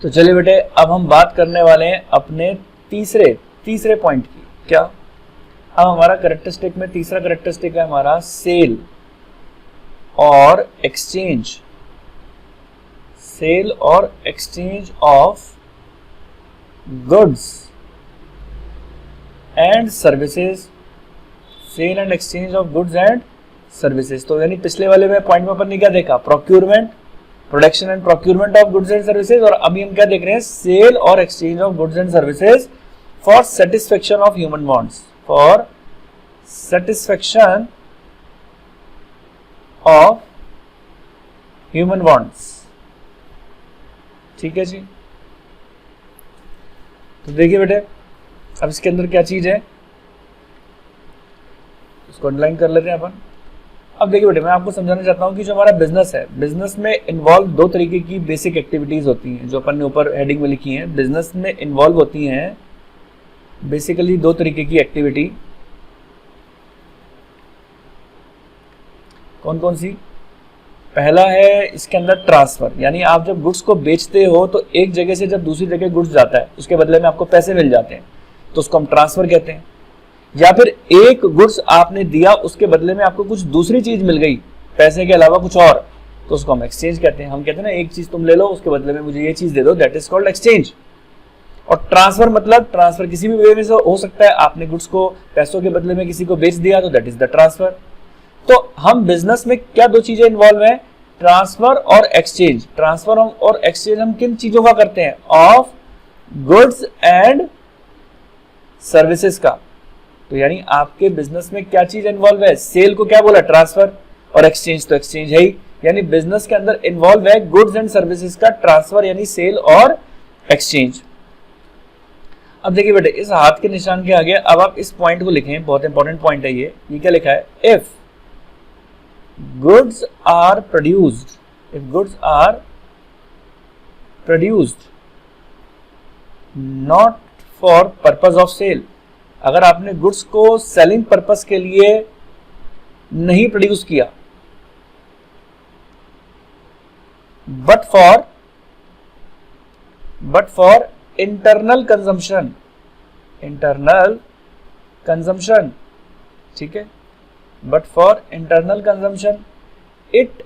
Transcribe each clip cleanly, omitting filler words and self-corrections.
तो चलिए बेटे, अब हम बात करने वाले हैं अपने तीसरे पॉइंट की। क्या? अब हमारा कैरेक्टरिस्टिक में तीसरा कैरेक्टरिस्टिक है हमारा सेल और एक्सचेंज। सेल और exchange of goods and services. Sale and exchange of goods and services. तो यानी पिछले वाले में पॉइंट में अपन ने क्या देखा? Procurement, production and procurement of goods and services. और अभी हम क्या देख रहे हैं? सेल और exchange of goods and services for satisfaction of human wants. For satisfaction of human wants. ठीक है जी। तो देखिए बेटे, अब इसके अंदर क्या चीज है, इसको अंडरलाइन कर लेते हैं अपन। अब देखिए बेटे, मैं आपको समझाना चाहता हूं कि जो हमारा बिजनेस है, बिजनेस में इन्वॉल्व दो तरीके की बेसिक एक्टिविटीज होती हैं, जो अपन ने ऊपर हेडिंग में लिखी हैं। बिजनेस में इन्वॉल्व होती हैं बेसिकली दो तरीके की एक्टिविटी। कौन कौन सी? पहला है इसके अंदर ट्रांसफर, यानी आप जब गुड्स को बेचते हो तो एक जगह से जब दूसरी जगह गुड्स जाता है, उसके बदले में आपको पैसे मिल जाते हैं, तो उसको हम ट्रांसफर कहते हैं। या फिर एक गुड्स आपने दिया, उसके बदले में आपको कुछ दूसरी चीज मिल गई पैसे के अलावा कुछ और, तो उसको हम एक्सचेंज कहते हैं। हम कहते हैं ना, एक चीज तुम ले लो, उसके बदले में मुझे ये चीज दे दो, दैट इज कॉल्ड एक्सचेंज। और ट्रांसफर मतलब, ट्रांसफर किसी भी वे में से हो सकता है। आपने गुड्स को पैसों के बदले में किसी को बेच दिया, तो दैट इज द ट्रांसफर। तो हम बिजनेस में क्या दो चीजें इन्वॉल्व है? ट्रांसफर और एक्सचेंज। ट्रांसफर और एक्सचेंज हम किन चीजों का करते हैं? ऑफ गुड्स एंड सर्विसेज का। तो यानी आपके बिजनेस में क्या चीज इन्वॉल्व है? सेल को क्या बोला? ट्रांसफर। और एक्सचेंज तो एक्सचेंज है ही। यानी बिजनेस के अंदर इन्वॉल्व है गुड्स एंड सर्विसेज का ट्रांसफर, यानी सेल और एक्सचेंज। अब देखिए बेटे, इस हाथ के निशान के आगे अब आप इस पॉइंट को लिखें, बहुत इंपॉर्टेंट पॉइंट है ये क्या लिखा है? If goods are produced, if goods are produced not for purpose of sale, अगर आपने गुड्स को सेलिंग पर्पस के लिए नहीं प्रोड्यूस किया, बट फॉर इंटरनल कंजम्पशन, ठीक है, but for internal consumption it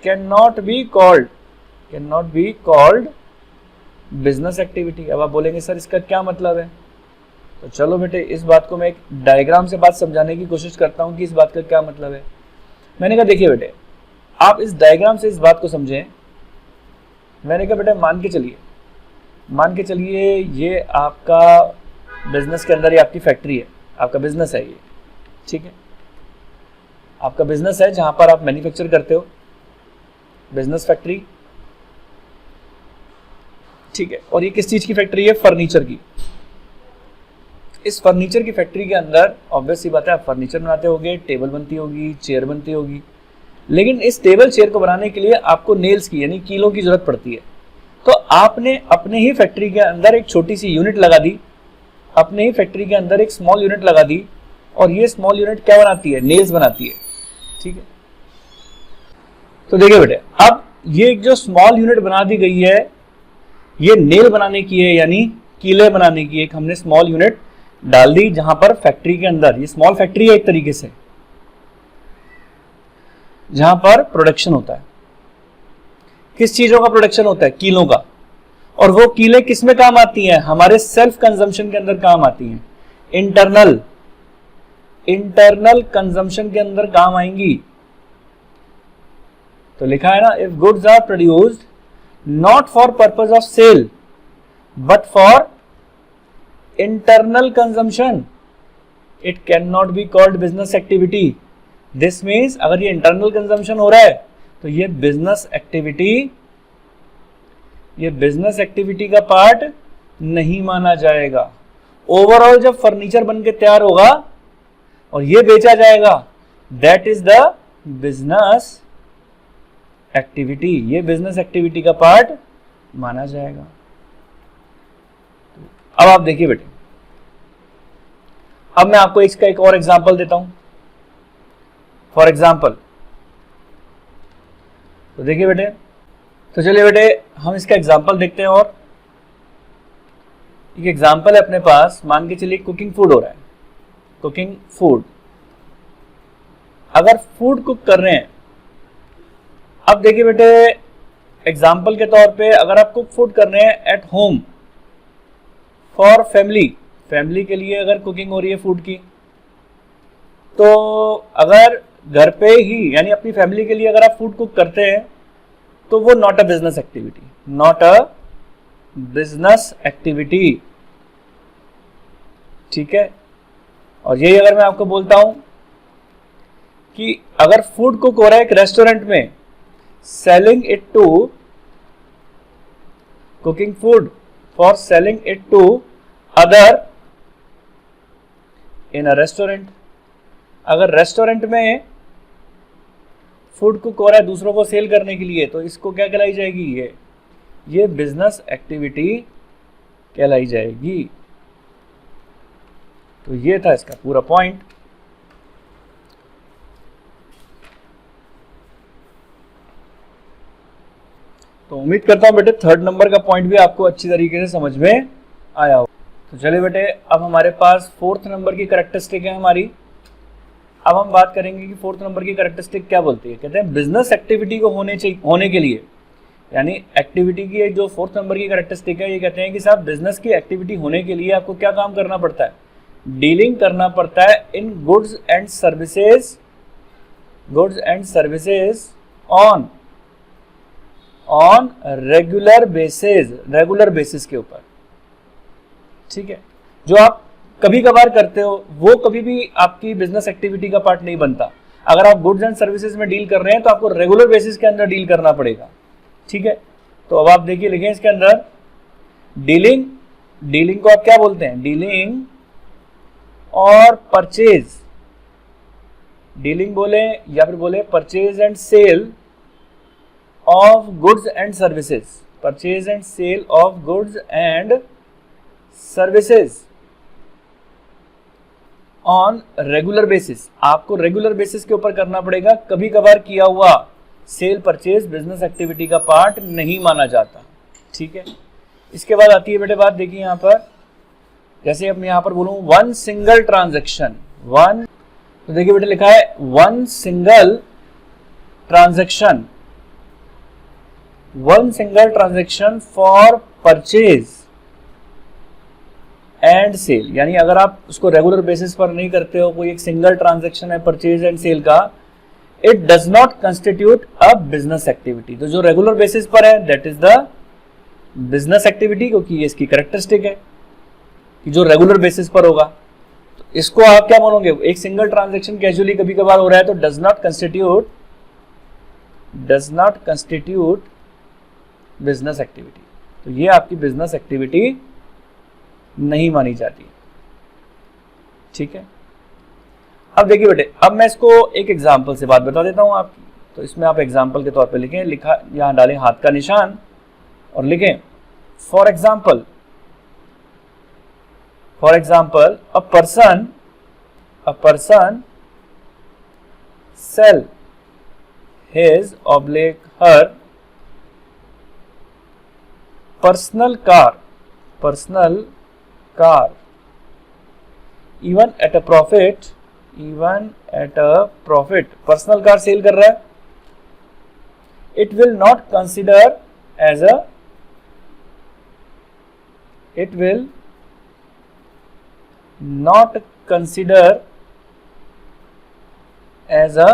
cannot be called business activity। अब आप बोलेंगे सर इसका क्या मतलब है? तो चलो बेटे, इस बात को मैं एक डायग्राम से बात समझाने की कोशिश करता हूं कि इस बात का क्या मतलब है। मैंने कहा देखिए बेटे, आप इस डायग्राम से इस बात को समझें। मैंने कहा बेटे, मान के चलिए ये आपका बिजनेस के अंदर, ये आपकी फैक्ट्री है, आपका बिजनेस है ये, ठीक है, आपका बिजनेस है जहां पर आप मैन्युफैक्चर करते हो, बिजनेस फैक्ट्री, ठीक है। और ये किस चीज की फैक्ट्री है? फर्नीचर की। इस फर्नीचर की फैक्ट्री के अंदर ऑब्वियस सी बात है, आप फर्नीचर बनाते होगे, टेबल बनती होगी, चेयर बनती होगी। लेकिन इस टेबल चेयर को बनाने के लिए आपको नेल्स की यानी कीलों की जरूरत पड़ती है। तो आपने अपने ही फैक्ट्री के अंदर एक छोटी सी यूनिट लगा दी, अपने ही फैक्ट्री के अंदर एक स्मॉल यूनिट लगा दी, और ये स्मॉल यूनिट क्या बनाती है? नेल्स बनाती है, ठीक है। तो देखिए बेटे, अब ये जो स्मॉल यूनिट बना दी गई है, ये नेल बनाने की है, यानी कीले बनाने की एक हमने स्मॉल यूनिट डाल दी, जहां पर फैक्ट्री के अंदर, ये स्मॉल फैक्ट्री है एक तरीके से, जहां पर प्रोडक्शन होता है। किस चीजों का प्रोडक्शन होता है? कीलों का। और वो कीले किस में काम आती हैं? हमारे सेल्फ कंजम्पशन के अंदर काम आती हैं, इंटरनल कंजम्पशन के अंदर काम आएंगी। तो लिखा है ना, if goods are produced not for purpose of sale but for internal consumption it can not be called business activity. This means अगर ये इंटरनल कंजम्पशन हो रहा है तो ये बिजनेस एक्टिविटी का पार्ट नहीं माना जाएगा। ओवरऑल जब फर्नीचर बन के तैयार होगा और ये बेचा जाएगा, that is the business activity, ये बिजनेस एक्टिविटी का पार्ट माना जाएगा। अब आप देखिए बेटे, अब मैं आपको इसका एक और एग्जांपल देता हूं। फॉर एग्जांपल, तो देखिए बेटे, तो चलिए बेटे हम इसका एग्जाम्पल देखते हैं। और एक एग्जाम्पल है अपने पास, मान के चलिए कुकिंग फूड हो रहा है, कुकिंग फूड। अगर फूड कुक कर रहे हैं, अब देखिए बेटे एग्जाम्पल के तौर पे अगर आप कुक फूड कर रहे हैं at home for family, family के लिए अगर कुकिंग हो रही है फूड की, तो अगर घर पे ही यानी अपनी फैमिली के लिए अगर आप फूड कुक करते हैं तो वो not a business activity, not a business activity. ठीक है। और यही अगर मैं आपको बोलता हूं कि अगर फूड कुक हो रहा है एक रेस्टोरेंट में, selling it to, cooking food for selling it to other in a restaurant, अगर रेस्टोरेंट में फूड कुक हो रहा है दूसरों को सेल करने के लिए, तो इसको क्या कहलाई जाएगी, ये बिजनेस एक्टिविटी कहलाई जाएगी। तो ये था इसका पूरा पॉइंट। तो उम्मीद करता हूं बेटे थर्ड नंबर का पॉइंट भी आपको अच्छी तरीके से समझ में आया हो। तो चलिए बेटे अब हमारे पास फोर्थ नंबर की कैरेक्टरिस्टिक है हमारी। अब हम बात करेंगे कि फोर्थ नंबर की कैरेक्टरिस्टिक क्या बोलती है। कहते हैं बिजनेस एक्टिविटी को होने के लिए, यानी एक्टिविटी की जो फोर्थ नंबर की कैरेक्टरिस्टिक है, ये कहते हैं कि साहब बिजनेस की एक्टिविटी होने के लिए आपको क्या काम करना पड़ता है, डीलिंग करना पड़ता है in goods and services, goods and services on regular basis, regular basis के ऊपर। ठीक है। जो आप कभी कभार करते हो वो कभी भी आपकी बिजनेस एक्टिविटी का पार्ट नहीं बनता। अगर आप गुड्स एंड सर्विसेज में डील कर रहे हैं तो आपको रेगुलर बेसिस के अंदर डील करना पड़ेगा। ठीक है। तो अब आप देखिए लिखें इसके अंदर डीलिंग, डीलिंग को आप क्या बोलते हैं, डीलिंग और परचेज, डीलिंग बोले या फिर बोले purchase and sale of goods and services, purchase and sale of goods and services on regular basis. आपको रेगुलर बेसिस के ऊपर करना पड़ेगा, कभी कभार किया हुआ सेल परचेज बिजनेस एक्टिविटी का पार्ट नहीं माना जाता। ठीक है। इसके बाद आती है बेटे बात, देखिए यहां पर जैसे अब मैं यहां पर बोलूं वन सिंगल ट्रांजैक्शन, वन, तो देखिए बेटे लिखा है one single transaction, one single transaction for purchase and sale. यानी अगर आप उसको रेगुलर बेसिस पर नहीं करते हो, कोई एक सिंगल ट्रांजैक्शन है परचेज एंड सेल का, it does not constitute a business activity. तो जो रेगुलर बेसिस पर है that is the business activity, क्योंकि ये इसकी कैरेक्टरिस्टिक है कि जो रेगुलर बेसिस पर होगा। तो इसको आप क्या मानोगे, एक सिंगल ट्रांजैक्शन कैजुअली कभी कभार हो रहा है तो does not constitute business activity. तो ये आपकी बिजनेस एक्टिविटी नहीं मानी जाती। ठीक है। अब देखिए बेटे अब मैं इसको एक एग्जांपल से बात बता देता हूं आपकी। तो इसमें आप एग्जांपल के तौर पे लिखें, लिखा यहां डालें हाथ का निशान और लिखें for example a person sell his oblique her personal car even at a profit, personal car sell कर रहा है, it will not consider as a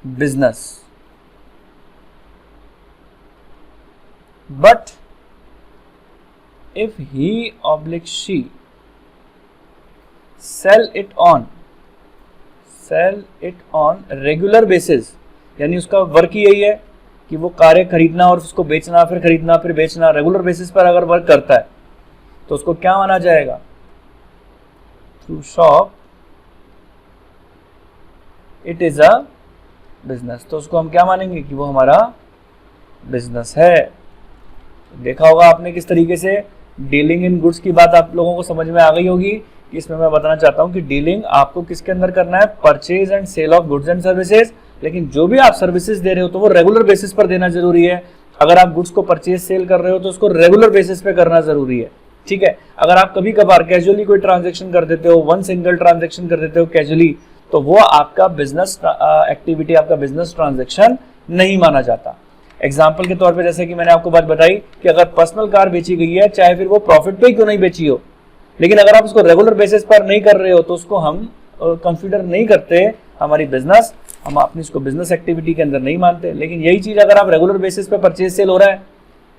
business, but if he oblique she sell it on regular basis, यानी उसका work ही यही है कि वो कारें खरीदना और उसको बेचना, फिर खरीदना फिर बेचना, रेगुलर बेसिस पर अगर वर्क करता है तो उसको क्या माना जाएगा, through shop it is a business. तो उसको हम क्या मानेंगे कि वो हमारा बिजनेस है। देखा होगा आपने किस तरीके से डीलिंग इन गुड्स की बात आप लोगों को समझ में आ गई होगी कि इसमें मैं बताना चाहता हूं कि डीलिंग आपको किसके अंदर करना है, purchase and sale of goods and services, लेकिन जो भी आप सर्विसेज दे रहे हो तो वो रेगुलर बेसिस पर देना जरूरी है। अगर आप गुड्स को परचेज सेल कर रहे हो तो उसको रेगुलर बेसिस पे करना जरूरी है, ठीक है। अगर आप कभी कभार कैजुअली कोई ट्रांजेक्शन कर देते हो, वन सिंगल ट्रांजेक्शन कर देते हो कैजुअली, तो वो आपका बिजनेस एक्टिविटी, आपका बिजनेस ट्रांजेक्शन नहीं माना जाता। एग्जाम्पल के तौर पे जैसे कि मैंने आपको बात बताई कि अगर पर्सनल कार बेची गई है, चाहे फिर वो प्रॉफिट पे ही क्यों नहीं बेची हो, लेकिन अगर आप उसको रेगुलर बेसिस पर नहीं कर रहे हो तो उसको हम कंसीडर नहीं करते हमारी बिजनेस, हम अपनी इसको बिजनेस एक्टिविटी के अंदर नहीं मानते। लेकिन यही चीज अगर आप रेगुलर बेसिस पे परचेज सेल हो रहा है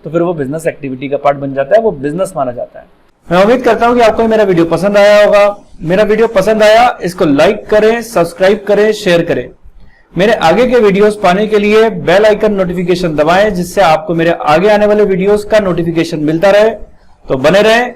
तो फिर वो बिजनेस एक्टिविटी का पार्ट बन जाता है, वो बिजनेस माना जाता है। मैं उम्मीद करता हूं कि आपको मेरा वीडियो पसंद आया होगा। मेरा वीडियो पसंद आया, इसको लाइक करें, सब्सक्राइब करें, शेयर करें। मेरे आगे के वीडियोस पाने के लिए बेल आइकन नोटिफिकेशन दबाएं, जिससे आपको मेरे आगे आने वाले वीडियोस का नोटिफिकेशन मिलता रहे। तो बने रहें